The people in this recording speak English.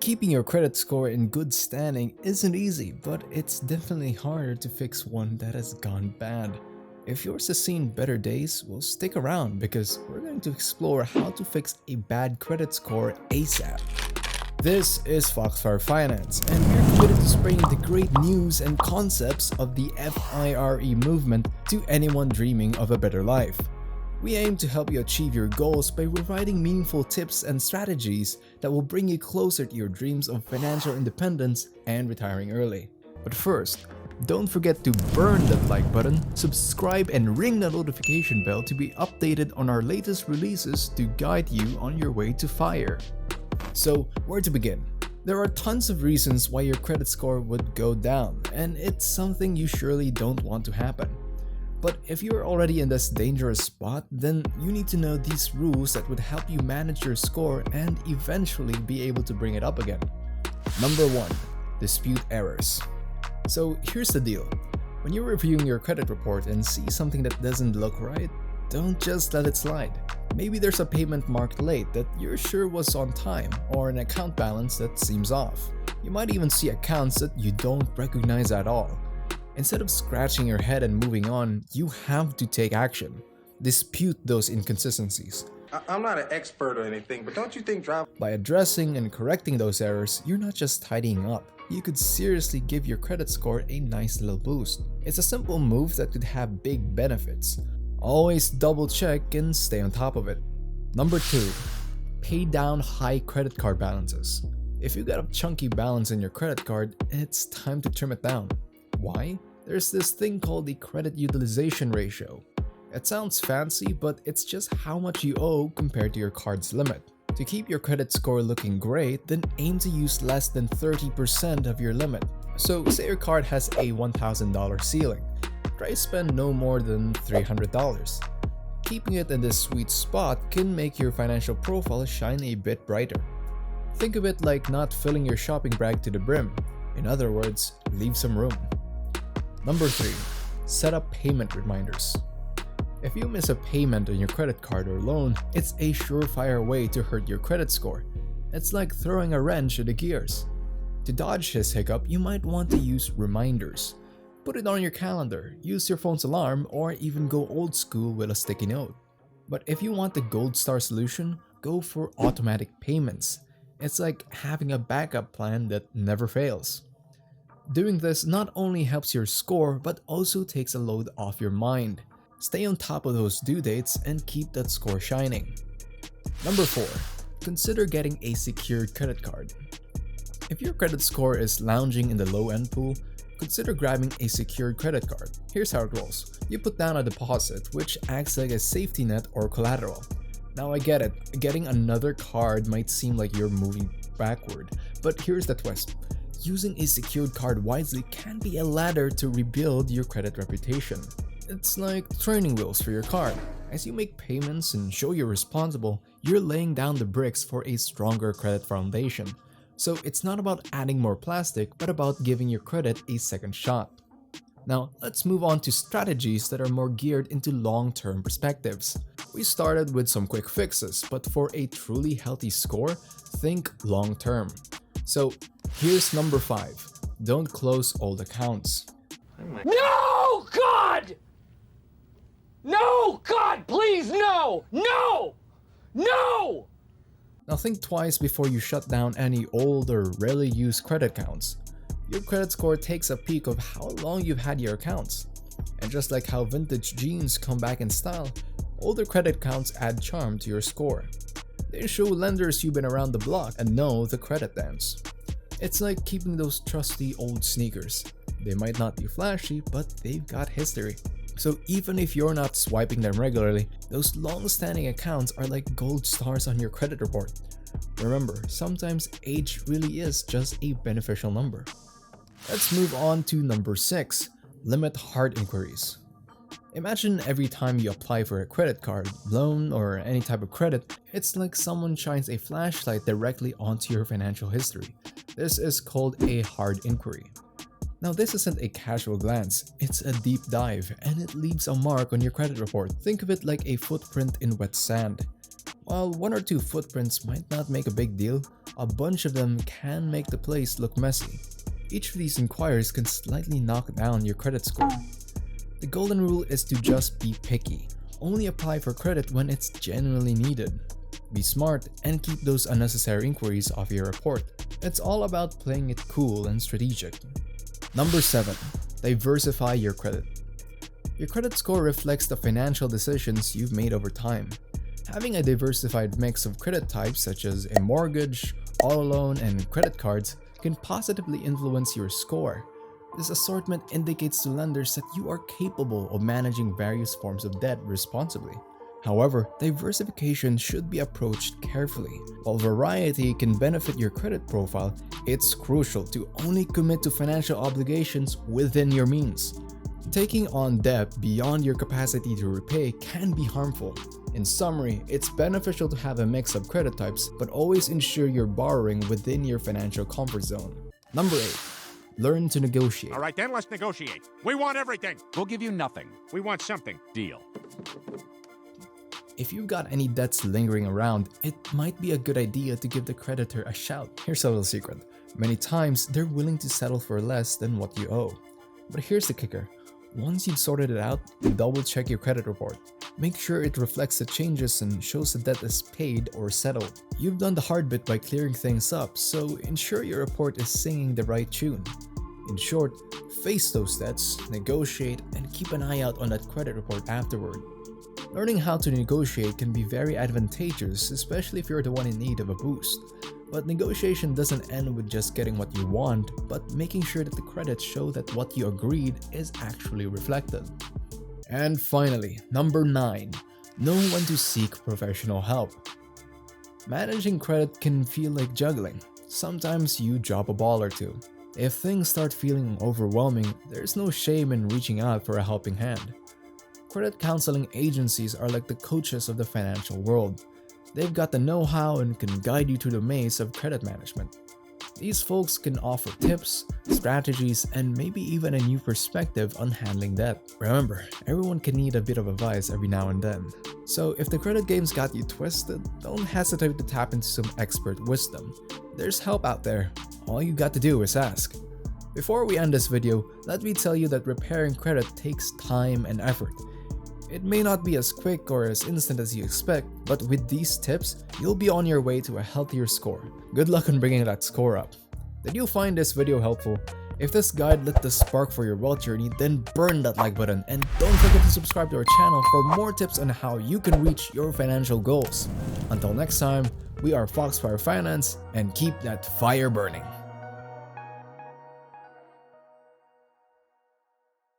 Keeping your credit score in good standing isn't easy, but it's definitely harder to fix one that has gone bad. If yours has seen better days, well, stick around because we're going to explore how to fix a bad credit score ASAP. This is Foxfire Finance, and we're committed to spreading the great news and concepts of the FIRE movement to anyone dreaming of a better life. We aim to help you achieve your goals by providing meaningful tips and strategies that will bring you closer to your dreams of financial independence and retiring early. But first, don't forget to burn that like button, subscribe, and ring the notification bell to be updated on our latest releases to guide you on your way to FIRE. So, where to begin? There are tons of reasons why your credit score would go down, and it's something you surely don't want to happen. But if you're already in this dangerous spot, then you need to know these rules that would help you manage your score and eventually be able to bring it up again. Number 1. Dispute errors. So here's the deal. When you're reviewing your credit report and see something that doesn't look right, don't just let it slide. Maybe there's a payment marked late that you're sure was on time, or an account balance that seems off. You might even see accounts that you don't recognize at all. Instead of scratching your head and moving on, you have to take action. Dispute those inconsistencies. I'm not an expert or anything, but don't you think By addressing and correcting those errors, you're not just tidying up. You could seriously give your credit score a nice little boost. It's a simple move that could have big benefits. Always double check and stay on top of it. Number 2. Pay down high credit card balances. If you got a chunky balance in your credit card, it's time to trim it down. Why? There's this thing called the credit utilization ratio. It sounds fancy, but it's just how much you owe compared to your card's limit. To keep your credit score looking great, then aim to use less than 30% of your limit. So say your card has a $1,000 ceiling. Try to spend no more than $300. Keeping it in this sweet spot can make your financial profile shine a bit brighter. Think of it like not filling your shopping bag to the brim. In other words, leave some room. Number 3. Set up payment reminders. If you miss a payment on your credit card or loan, it's a surefire way to hurt your credit score. It's like throwing a wrench at the gears. To dodge this hiccup, you might want to use reminders. Put it on your calendar, use your phone's alarm, or even go old school with a sticky note. But if you want the gold star solution, go for automatic payments. It's like having a backup plan that never fails. Doing this not only helps your score, but also takes a load off your mind. Stay on top of those due dates and keep that score shining. Number 4. Consider getting a secured credit card. If your credit score is lounging in the low-end pool, consider grabbing a secured credit card. Here's how it rolls. You put down a deposit, which acts like a safety net or collateral. Now I get it, getting another card might seem like you're moving backward, but here's the twist. Using a secured card wisely can be a ladder to rebuild your credit reputation. It's like training wheels for your car. As you make payments and show you're responsible, you're laying down the bricks for a stronger credit foundation. So it's not about adding more plastic, but about giving your credit a second shot. Now, let's move on to strategies that are more geared into long-term perspectives. We started with some quick fixes, but for a truly healthy score, think long-term. So, here's number 5. Don't close old accounts. No, God! No, God, please, no! No! No! Now think twice before you shut down any old or rarely used credit accounts. Your credit score takes a peek of how long you've had your accounts. And just like how vintage jeans come back in style, older credit accounts add charm to your score. They show lenders you've been around the block and know the credit dance. It's like keeping those trusty old sneakers. They might not be flashy, but they've got history. So even if you're not swiping them regularly, those long-standing accounts are like gold stars on your credit report. Remember, sometimes age really is just a beneficial number. Let's move on to number 6. Limit hard inquiries. Imagine every time you apply for a credit card, loan, or any type of credit, it's like someone shines a flashlight directly onto your financial history. This is called a hard inquiry. Now this isn't a casual glance, it's a deep dive, and it leaves a mark on your credit report. Think of it like a footprint in wet sand. While one or two footprints might not make a big deal, a bunch of them can make the place look messy. Each of these inquiries can slightly knock down your credit score. The golden rule is to just be picky. Only apply for credit when it's genuinely needed. Be smart and keep those unnecessary inquiries off your report. It's all about playing it cool and strategic. Number 7. Diversify your credit. Your credit score reflects the financial decisions you've made over time. Having a diversified mix of credit types such as a mortgage, auto loan, and credit cards can positively influence your score. This assortment indicates to lenders that you are capable of managing various forms of debt responsibly. However, diversification should be approached carefully. While variety can benefit your credit profile, it's crucial to only commit to financial obligations within your means. Taking on debt beyond your capacity to repay can be harmful. In summary, it's beneficial to have a mix of credit types, but always ensure you're borrowing within your financial comfort zone. Number 8. Learn to negotiate. All right, then let's negotiate. We want everything. We'll give you nothing. We want something. Deal. If you've got any debts lingering around, it might be a good idea to give the creditor a shout. Here's a little secret. Many times, they're willing to settle for less than what you owe. But here's the kicker. Once you've sorted it out, double check your credit report. Make sure it reflects the changes and shows the debt is paid or settled. You've done the hard bit by clearing things up, so ensure your report is singing the right tune. In short, face those debts, negotiate, and keep an eye out on that credit report afterward. Learning how to negotiate can be very advantageous, especially if you're the one in need of a boost. But negotiation doesn't end with just getting what you want, but making sure that the credits show that what you agreed is actually reflected. And finally, number 9. Know when to seek professional help. Managing credit can feel like juggling. Sometimes you drop a ball or two. If things start feeling overwhelming, there's no shame in reaching out for a helping hand. Credit counseling agencies are like the coaches of the financial world. They've got the know-how and can guide you through the maze of credit management. These folks can offer tips, strategies, and maybe even a new perspective on handling debt. Remember, everyone can need a bit of advice every now and then. So if the credit game's got you twisted, don't hesitate to tap into some expert wisdom. There's help out there. All you got to do is ask. Before we end this video, let me tell you that repairing credit takes time and effort. It may not be as quick or as instant as you expect, but with these tips, you'll be on your way to a healthier score. Good luck on bringing that score up. Did you find this video helpful? If this guide lit the spark for your wealth journey, then burn that like button and don't forget to subscribe to our channel for more tips on how you can reach your financial goals. Until next time, we are Foxfire Finance and keep that fire burning.